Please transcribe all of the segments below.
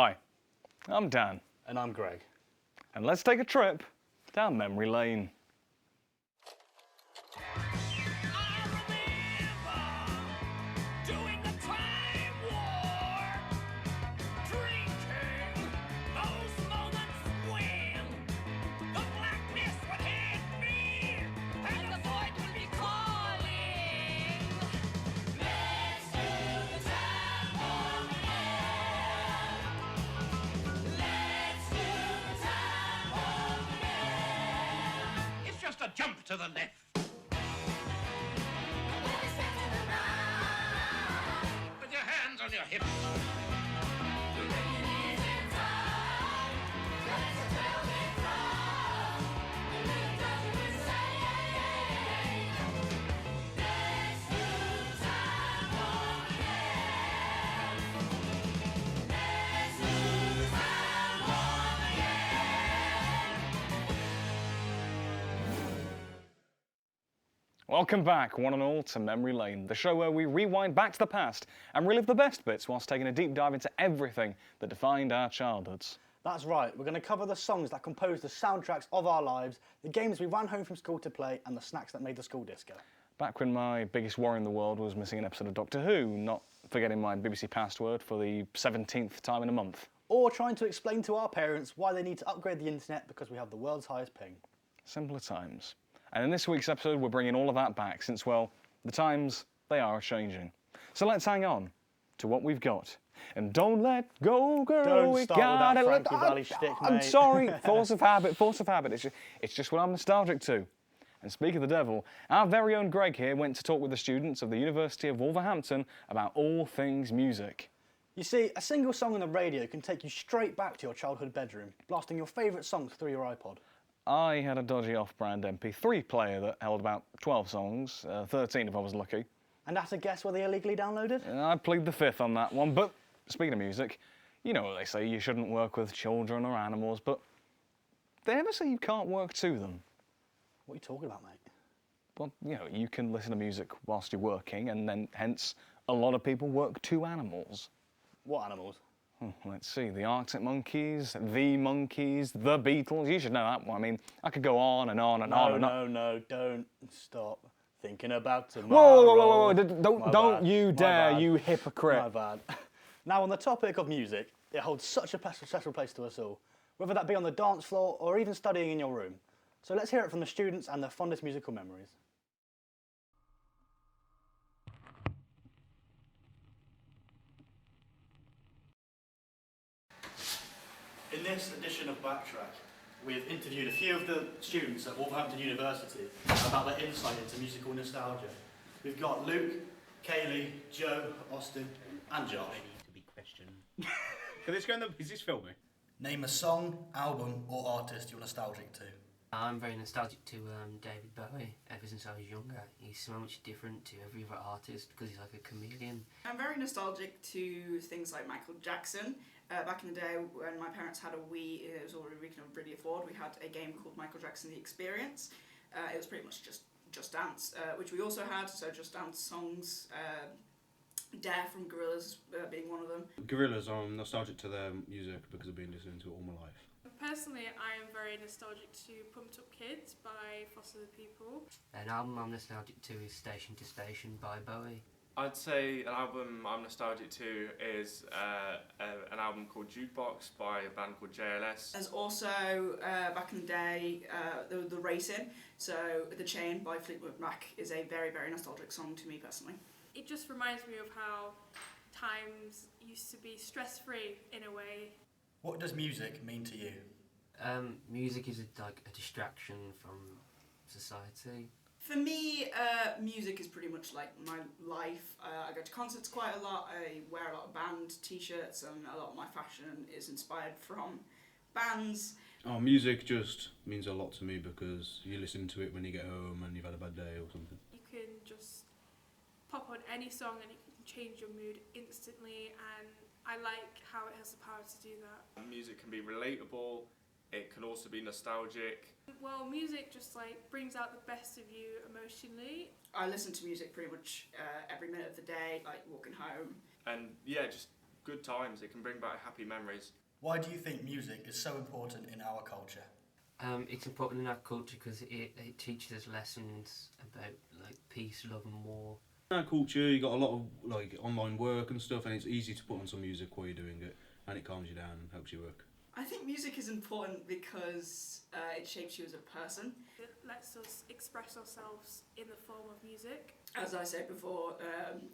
Hi, I'm Dan. And I'm Greg. And let's take a trip down memory lane. Jump to the left. With your hands on your hips. Welcome back, one and all, to Memory Lane, the show where we rewind back to the past and relive the best bits whilst taking a deep dive into everything that defined our childhoods. That's right, we're going to cover the songs that compose the soundtracks of our lives, the games we ran home from school to play, and the snacks that made the school disco. Back when my biggest worry in the world was missing an episode of Doctor Who, not forgetting my BBC password for the 17th time in a month. Or trying to explain to our parents why they need to upgrade the internet because we have the world's highest ping. Simpler times. And in this week's episode, we're bringing all of that back since, well, the times, they are changing. So let's hang on to what we've got. And don't let go, girl, Don't we start with gotta that let... Frankie Valli shtick, I'm mate. sorry, force of habit. It's just what I'm nostalgic to. And speak of the devil, our very own Greg here went to talk with the students of the University of Wolverhampton about all things music. You see, a single song on the radio can take you straight back to your childhood bedroom, blasting your favourite songs through your iPod. I had a dodgy off-brand MP3 player that held about 12 songs, 13 if I was lucky. And that's a guess were they illegally downloaded? I plead the fifth on that one, but speaking of music, you know what they say, you shouldn't work with children or animals, but they ever say you can't work to them? What are you talking about, mate? Well, you know, you can listen to music whilst you're working, and then hence a lot of people work to animals. What animals? Let's see, the Arctic Monkeys, the Monkeys, the Beatles. You should know that one. I mean, I could go on and on and on and on. No, don't stop thinking about tomorrow. Whoa, don't you dare, you hypocrite. My bad. Now, on the topic of music, it holds such a special place to us all, whether that be on the dance floor or even studying in your room. So let's hear it from the students and their fondest musical memories. In this edition of Backtrack, we've interviewed a few of the students at Wolverhampton University about their insight into musical nostalgia. We've got Luke, Kaylee, Joe, Austin, and Josh. I need to be questioned. Can this go in the... Is this filming? Name a song, album, or artist you're nostalgic to. I'm very nostalgic to David Bowie. Ever since I was younger, he's so much different to every other artist because he's like a chameleon. I'm very nostalgic to things like Michael Jackson. Back in the day when my parents had a Wii, it was already we could really afford. We had a game called Michael Jackson: The Experience. It was pretty much Just Dance, which we also had. So Just Dance songs, Dare from Gorillaz being one of them. Gorillaz, I'm nostalgic to their music because I've been listening to it all my life. Personally, I am very nostalgic to Pumped Up Kids by Foster the People. An album I'm nostalgic to is Station to Station by Bowie. I'd say an album I'm nostalgic to is an album called Jukebox by a band called JLS. There's also, back in the day, the Racing. So The Chain by Fleetwood Mac is a very, very nostalgic song to me personally. It just reminds me of how times used to be stress-free in a way. What does music mean to you? Music is like a distraction from society. For me, music is pretty much like my life. I go to concerts quite a lot, I wear a lot of band t-shirts, and a lot of my fashion is inspired from bands. Oh, music just means a lot to me because you listen to it when you get home and you've had a bad day or something. You can just pop on any song and it can change your mood instantly, and I like how it has the power to do that. Music can be relatable, it can also be nostalgic. Well, music just like brings out the best of you emotionally. I listen to music pretty much every minute of the day, like walking home. And yeah, just good times. It can bring back happy memories. Why do you think music is so important in our culture? It's important in our culture because it teaches us lessons about like peace, love, and war. In our culture, you got a lot of like online work and stuff, and it's easy to put on some music while you're doing it, and it calms you down and helps you work. I think music is important because it shapes you as a person. It lets us express ourselves in the form of music. As I said before,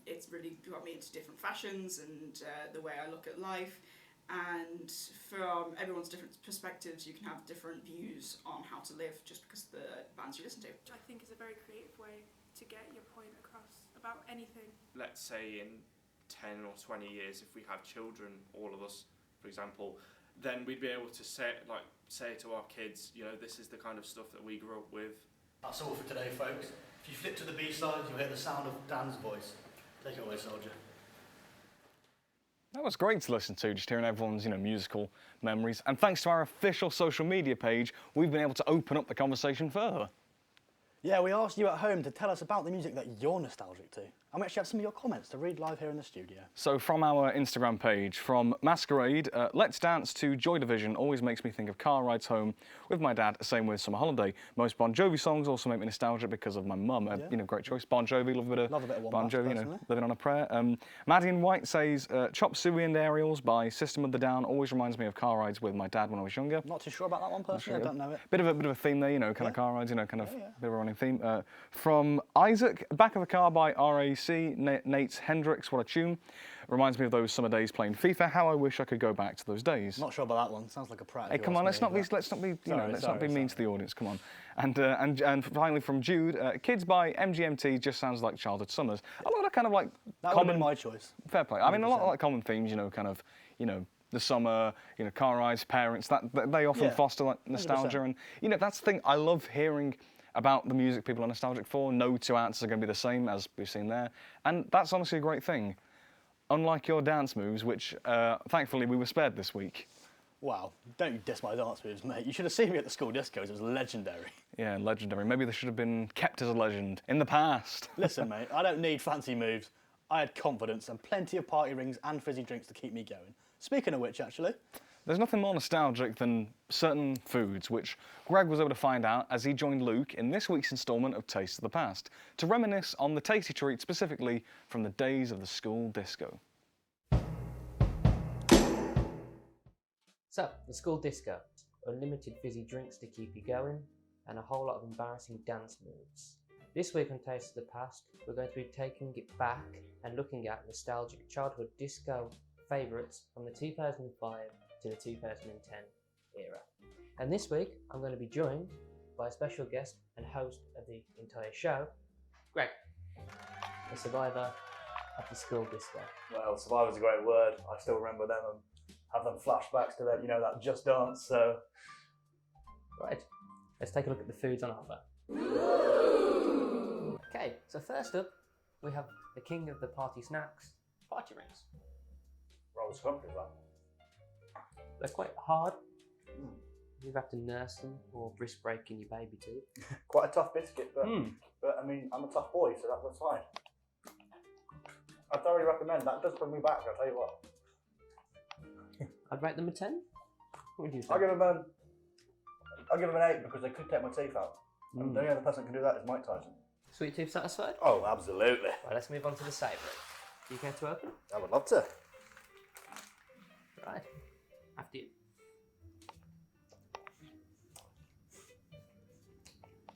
it's really got me into different fashions and the way I look at life. And from everyone's different perspectives, you can have different views on how to live just because of the bands you listen to. Which I think is a very creative way to get your point across about anything. Let's say in 10 or 20 years, if we have children, all of us, for example, then we'd be able to say to our kids, you know, this is the kind of stuff that we grew up with. That's all for today, folks. If you flip to the B-side, you'll hear the sound of Dan's voice. Take it away, soldier. That was great to listen to, just hearing everyone's, musical memories. And thanks to our official social media page, we've been able to open up the conversation further. Yeah, we asked you at home to tell us about the music that you're nostalgic to. And we actually have some of your comments to read live here in the studio. So from our Instagram page, from Masquerade, Let's Dance to Joy Division always makes me think of car rides home with my dad, same with Summer Holiday. Most Bon Jovi songs also make me nostalgic because of my mum. Great choice. Bon Jovi, love a bit of Bon Jovi, living on a prayer. Maddie in White says, Chop Suey and Aerials by System of the Down always reminds me of car rides with my dad when I was younger. Not too sure about that one personally, I don't know it. Bit of a theme there, kind of car rides, bit of a running theme. From Isaac, Back of the Car by RAC, Nate's Hendrix, what a tune. Reminds me of those summer days playing FIFA. How I wish I could go back to those days. Not sure about that one. Sounds like a prat. Hey, come on, let's not be mean to the audience. Come on. And finally from Jude, Kids by MGMT just sounds like childhood summers. A lot of kind of like that would have been my choice. Fair play. I mean, a lot of like common themes. The summer, car rides, parents. That they often foster like nostalgia, 100%. and that's the thing. I love hearing about the music people are nostalgic for. No two answers are going to be the same, as we've seen there. And that's honestly a great thing. Unlike your dance moves, which thankfully we were spared this week. Wow, don't you diss my dance moves, mate. You should have seen me at the school discos, it was legendary. Yeah, legendary. Maybe they should have been kept as a legend in the past. Listen, mate, I don't need fancy moves. I had confidence and plenty of party rings and fizzy drinks to keep me going. Speaking of which, actually... There's nothing more nostalgic than certain foods, which Greg was able to find out as he joined Luke in this week's instalment of Taste of the Past, to reminisce on the tasty treat specifically from the days of the school disco. So, the school disco. Unlimited fizzy drinks to keep you going, and a whole lot of embarrassing dance moves. This week on Taste of the Past, we're going to be taking it back and looking at nostalgic childhood disco favourites from the 2005 to the 2010 era. And this week, I'm going to be joined by a special guest and host of the entire show, Greg, a survivor of the school disco. Well, survivor's a great word. I still remember them and have them flashbacks to them, that Just Dance, so... Right, let's take a look at the foods on offer. Okay, so first up, we have the king of the party snacks, party rings. Roll scrumptious, that. They're quite hard. You have to nurse them or risk breaking your baby tooth. Quite a tough biscuit, but I mean, I'm a tough boy, so that's fine. I thoroughly recommend that. It does bring me back, I'll tell you what. I'd rate them a 10. What do you think? I'll give them an 8 because they could take my teeth out. And the only other person that can do that is Mike Tyson. Sweet tooth satisfied? Oh, absolutely. Right, let's move on to the savoury. Do you care to open? I would love to. Right, after you.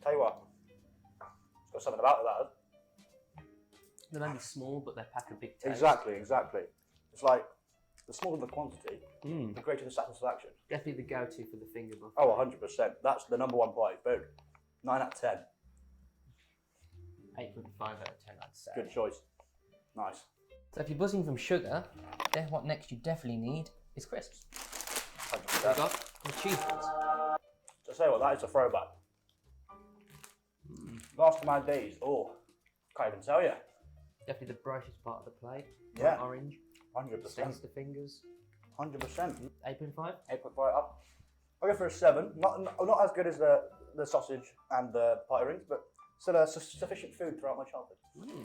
Tell you what, it's got something about it, that has. They're only small, but they pack a big taste. Exactly. It's like, the smaller the quantity, the greater the satisfaction. Definitely the go-to for the finger buffet. Oh, 100%. That's the number one party food. 9 out of 10. 8.5 out of 10, I'd say. Good choice. Nice. So if you're buzzing from sugar, then what next you definitely need is crisps. 100%. We've got the cheese ones. To say what, that is a throwback. Last of my days. Oh, can't even tell you. Definitely the brightest part of the plate. Yeah. Orange. 100%. Stains the fingers. 100%. 8.5? 8.5 up. I'll go for a 7. Not as good as the sausage and the party rings, but still sufficient food throughout my childhood.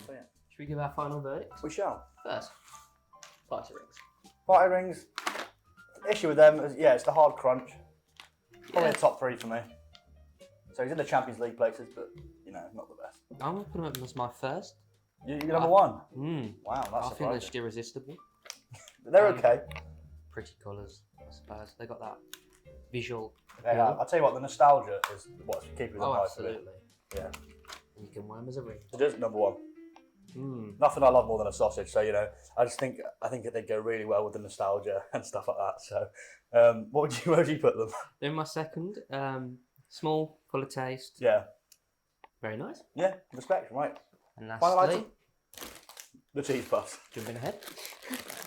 So yeah. Should we give our final verdict? We shall. First, party rings. Party rings. Issue with them is, yeah, it's the hard crunch. Probably the top 3 for me. So he's in the Champions League places, but, you know, not the best. I'm going to put them as my first. You're number 1? Wow, Wow, that's I think they're surprising. just irresistible. They're okay. Pretty colours, I suppose. They got that visual. They have. I'll tell you what, the nostalgia is what's keeping them Oh, high for me. absolutely. Yeah. You can wear them as a ring. It is number 1. Nothing I love more than a sausage. So, you know, I think they go really well with the nostalgia and stuff like that. So, where would you put them? They're my second. Small, full of taste. Yeah. Very nice. Yeah, respect, right. And Final lastly, item? The cheese puffs. jumping ahead.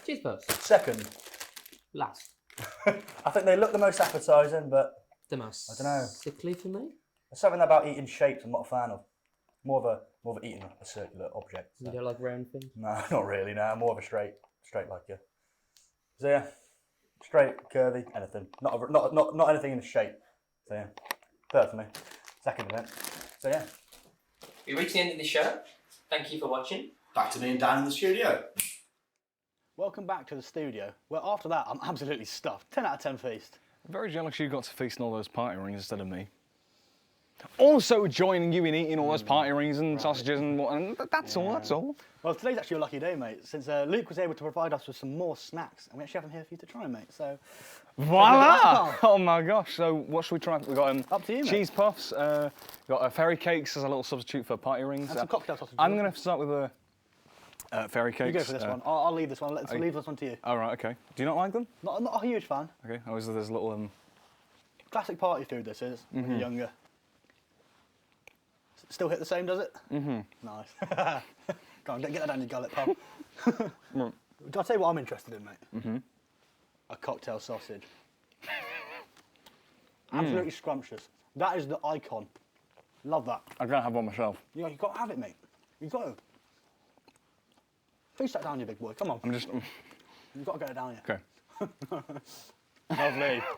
Cheese puffs. Second. Last. I think they look the most appetising, but The most I dunno. sickly for me. there's something about eating shapes I'm not a fan of. More of eating a circular object. You So. don't like round things? No, not really. No, more of a straight like you. So yeah, straight, curvy, anything. Not anything in shape. So yeah, third for me. Second event. So yeah. We reached the end of the show. Thank you for watching. Back to me and Dan in the studio. Welcome back to the studio. Well, after that, I'm absolutely stuffed. 10 out of 10 feast. I'm very jealous you got to feast on all those party rings instead of me. Also joining you in eating all those party rings and sausages and what, and that's all, that's all. Well, today's actually a lucky day, mate, since Luke was able to provide us with some more snacks, and we actually have them here for you to try, mate. So, Voila! Oh my gosh, so what should we try? We've got Up to you, mate. cheese puffs, got fairy cakes as a little substitute for party rings. And some cocktail sausages. I'm going to start with the fairy cakes. You go for this one. I'll leave this one. Let's leave this one to you. All right, okay. Do you not like them? Not a huge fan. Okay, always there's a little... Classic party food, this is, when you're younger. Still hit the same, does it? Mm-hmm. Nice. Go on, get that down your gullet, pal. I'll tell you what I'm interested in, mate. Mm-hmm. A cocktail sausage. Absolutely scrumptious. That is the icon. Love that. I'm going to have one myself. Yeah, you've got to have it, mate. You've got to. Please sit down, you big boy. Come on. I'm just... You've got to get it down here. Okay.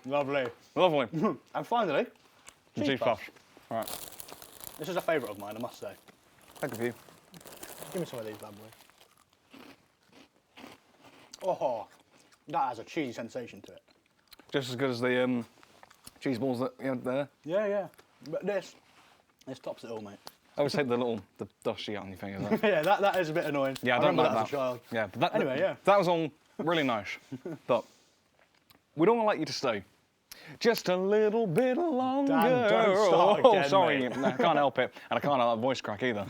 Lovely. Lovely. And finally, Cheese puffs. All right. this is a favourite of mine, I must say. Thank you. Give me some of these bad boys. Oh, that has a cheesy sensation to it. Just as good as the cheese balls that you had there. Yeah. But this tops it all, mate. I always hate the dust you get on your fingers. Yeah, that is a bit annoying. Yeah, I don't remember like that as a child. Yeah, but that, Anyway, yeah. that was all really nice. But we don't want to let you to stay. Just a little bit longer. Dan, don't start again, sorry, mate. I can't help it, and I can't have a voice crack either.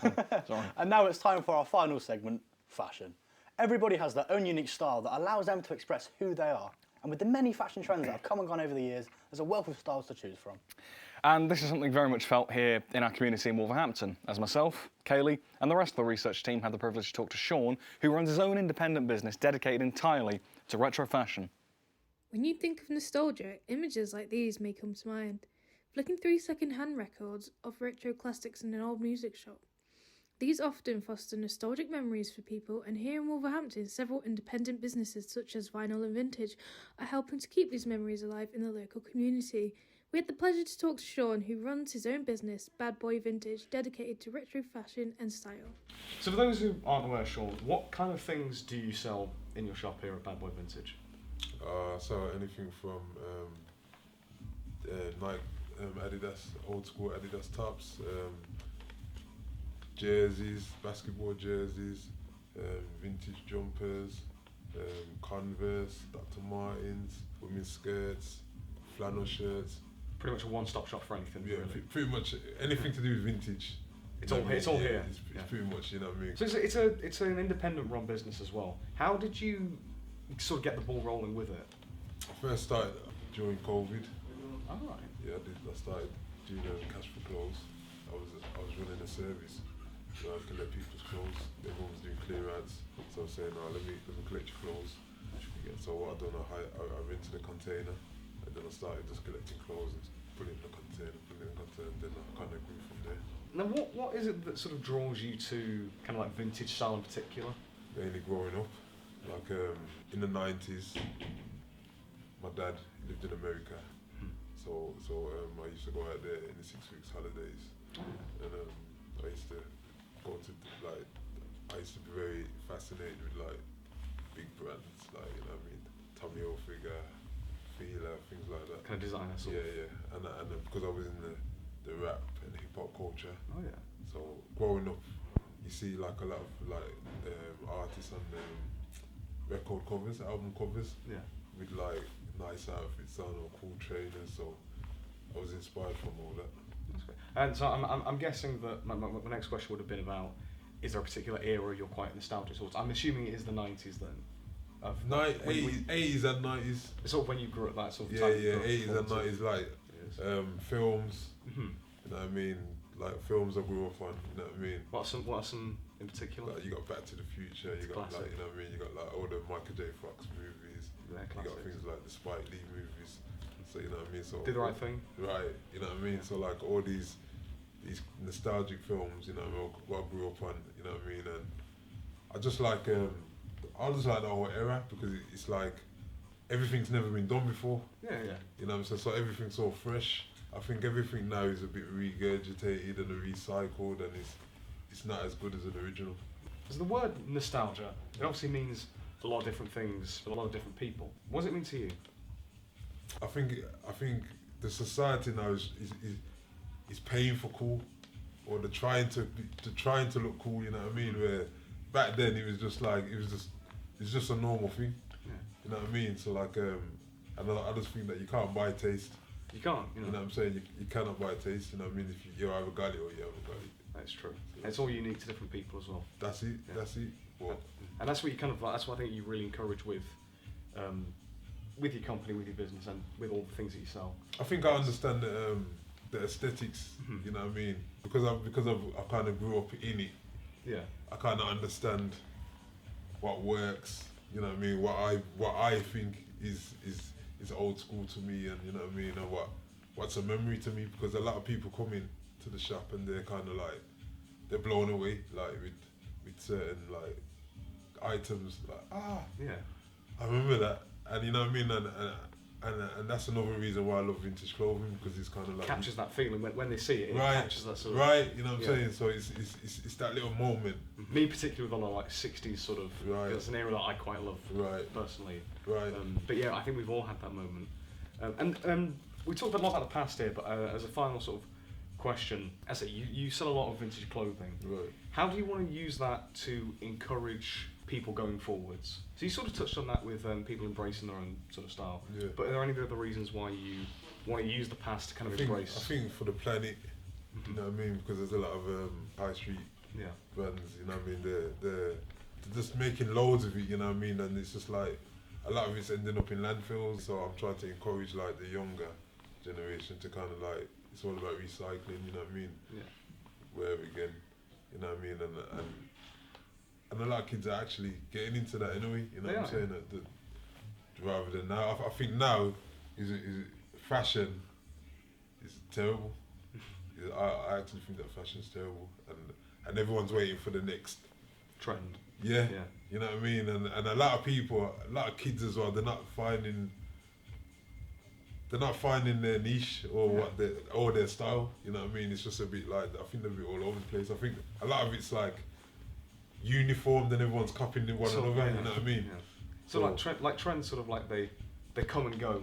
Sorry. And now it's time for our final segment, fashion. Everybody has their own unique style that allows them to express who they are. And with the many fashion trends that have come and gone over the years, there's a wealth of styles to choose from. And this is something very much felt here in our community in Wolverhampton, as myself, Kaylee, and the rest of the research team had the privilege to talk to Sean, who runs his own independent business dedicated entirely to retro fashion. When you think of nostalgia, images like these may come to mind. Flicking through second-hand records of retro classics in an old music shop. These often foster nostalgic memories for people, and here in Wolverhampton, several independent businesses such as Vinyl and Vintage are helping to keep these memories alive in the local community. We had the pleasure to talk to Sean, who runs his own business, Bad Boy Vintage, dedicated to retro fashion and style. So for those who aren't aware, Sean, what kind of things do you sell in your shop here at Bad Boy Vintage? So anything from Nike, Adidas, old school Adidas tops, jerseys, basketball jerseys, vintage jumpers, Converse, Dr. Martens, women's skirts, flannel shirts. Pretty much a one-stop shop for anything. Yeah, really. pretty much anything to do with vintage. It's all here. It's all here. It's pretty much, you know what I mean. So it's an independent run business as well. How did you sort of get the ball rolling with it? I first started during COVID. All right. Yeah, I started doing cash for clothes. I was running a service, so I could let people's clothes. Everyone was doing clear ads, so I was saying, let me collect your clothes. So what I done, I rented a container, and then I started just collecting clothes and put it in the container, and then I kind of grew from there. Now, what is it that sort of draws you to kind of like vintage style in particular? Mainly growing up, like in the 90s, my dad lived in America, so I used to go out there in the 6 weeks holidays, and I used to go to I used to be very fascinated with like big brands, like, you know what I mean, Tommy Hilfiger, Fila, things like that. Kind of designer sort of. Yeah, and because I was in the rap and hip hop culture. Oh yeah. So growing up, you see like a lot of like artists on record covers, album covers. Yeah. With like nice outfits on or cool trainers. So I was inspired from all that. That's great. And so I'm guessing that my next question would have been about, is there a particular era you're quite nostalgic towards? I'm assuming it is the 90s then. 80s and 90s. Sort of when you grew up, that sort of Yeah, time. yeah, 80s and 90s, like films. Mm-hmm. You know what I mean? Like films I grew up on. You know what I mean? What are some in particular? Like you got Back to the Future. You got classic. like, you know what I mean? You got like all the Michael J. Fox movies. Yeah, you got things like the Spike Lee movies. So you know what I mean? So Did the Right Thing. Right. You know what I mean? So like all these nostalgic films. You know what I grew up on. You know what I mean? And I just like I just like the whole era because it's like everything's never been done before. Yeah, yeah. You know what I'm saying? So everything's so fresh. I think everything now is a bit regurgitated and recycled, and it's not as good as an original. So the word nostalgia, it obviously means a lot of different things for a lot of different people. What does it mean to you? I think the society now is paying for cool, or they're trying to look cool. You know what I mean? Where back then it was just like it's just a normal thing. Yeah. You know what I mean? So like and I just think that you can't buy taste. You can't. You know what I'm saying? You cannot buy taste. You know what I mean? If you have a gully or you have a gully. That's true. It's all unique to different people as well. That's it. Yeah. That's it. Well, and that's what you kind of like. That's what I think you really encourage with your company, with your business, and with all the things that you sell. I think I understand the aesthetics. Mm-hmm. You know what I mean? Because I kind of grew up in it. Yeah. I kind of understand what works. You know what I mean? What I think is old school to me, and you know what I mean, and what's a memory to me. Because a lot of people come in to the shop and they're kind of like they're blown away like with certain like items like yeah, I remember that, and you know what I mean, and that's another reason why I love vintage clothing, because it's kind of like captures that feeling when they see it. It right, captures that sort of you know what I'm saying. So it's that little moment. Me particularly with a lot of like 60s sort of. Right. It's an era that I quite love. Right. Personally. Right. But yeah, I think we've all had that moment. And we talked a lot about the past here, but as a final sort of question, as I say, you sell a lot of vintage clothing. Right. How do you want to use that to encourage people going forwards? So you sort of touched on that with people embracing their own sort of style. Yeah. But are there any other reasons why you want to use the past to kind of embrace? I think for the planet, you know what I mean, because there's a lot of high street brands, you know what I mean, they're just making loads of it, you know what I mean, and it's just like a lot of it's ending up in landfills. So I'm trying to encourage like the younger generation to kind of like, it's all about recycling, you know what I mean? Yeah. Where again, you know what I mean, and a lot of kids are actually getting into that anyway, you know what I'm saying? That rather than now, I think now is fashion is terrible. I actually think that fashion's terrible, and everyone's waiting for the next trend. Yeah, you know what I mean, and a lot of people, a lot of kids as well, they're not finding their niche or their style. You know what I mean? It's just a bit like, I think they're a bit all over the place. I think a lot of it's like uniformed and everyone's copying one another. You know what I mean? Yeah. So like trends, sort of like they come and go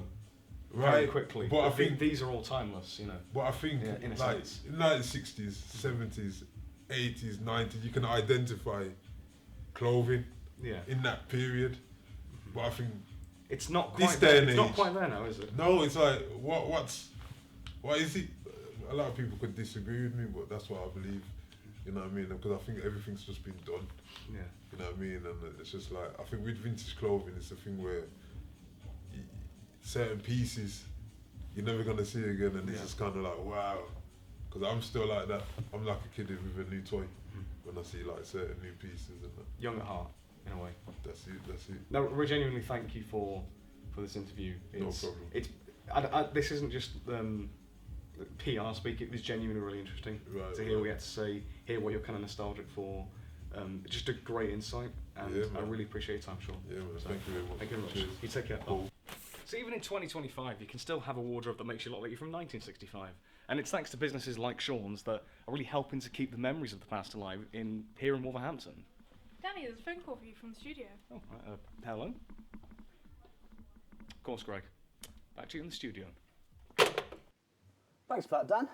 right very quickly. But I think these are all timeless, you know. But I think in a like sense. in the 60s, 70s, 80s, 90s, you can identify clothing in that period. Mm-hmm. But I think it's not quite this day and age. It's not quite there now, is it? No, it's like what is it? A lot of people could disagree with me, but that's what I believe. You know what I mean? Because I think everything's just been done. Yeah. You know what I mean? And it's just like, I think with vintage clothing, it's a thing where certain pieces you're never gonna see again, and it's just kind of like, wow. Because I'm still like that. I'm like a kid with a new toy when I see like certain new pieces and that. Young at heart, in a way. That's it. No, we genuinely thank you for this interview. No problem. This isn't just PR speak. It was genuinely really interesting to hear what you had to say, hear what you're kind of nostalgic for. Just a great insight, and I really appreciate your time, Sean. Yeah, man. Thank you very much. Thank you very much. Cheers. You take care. So even in 2025, you can still have a wardrobe that makes you look like you're from 1965. And it's thanks to businesses like Sean's that are really helping to keep the memories of the past alive here in Wolverhampton. Danny, there's a phone call for you from the studio. Oh, hello. course, Greg. Back to you in the studio. Thanks for that, Dan.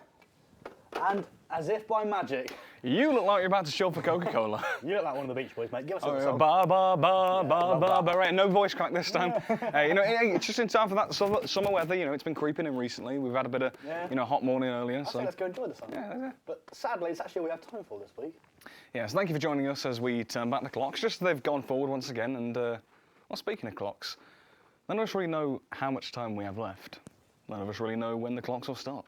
And as if by magic, You look like you're about to show for Coca-Cola. you look like one of the Beach Boys, mate. Give us a Oh, song. ba ba ba Yeah, ba love ba that. ba. Right, no voice crack this time. You know, it's just in time for that summer weather. You know, it's been creeping in recently. We've had a bit of, you know, hot morning earlier. I So think let's go enjoy the sun. yeah. But sadly, it's actually all we have time for this week. Yeah, so thank you for joining us as we turn back the clocks. Just they've gone forward once again. And well, speaking of clocks, none of us really know how much time we have left. None of us really know when the clocks will stop.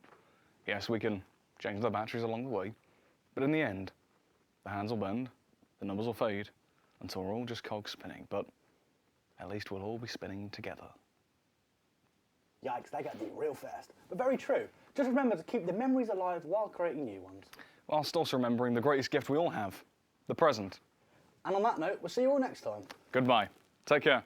Yes, we can change the batteries along the way, but in the end, the hands will bend, the numbers will fade, until we're all just cogs spinning. But at least we'll all be spinning together. Yikes, they get deep real fast. But very true. Just remember to keep the memories alive while creating new ones. Whilst also remembering the greatest gift we all have, the present. And on that note, we'll see you all next time. Goodbye. Take care.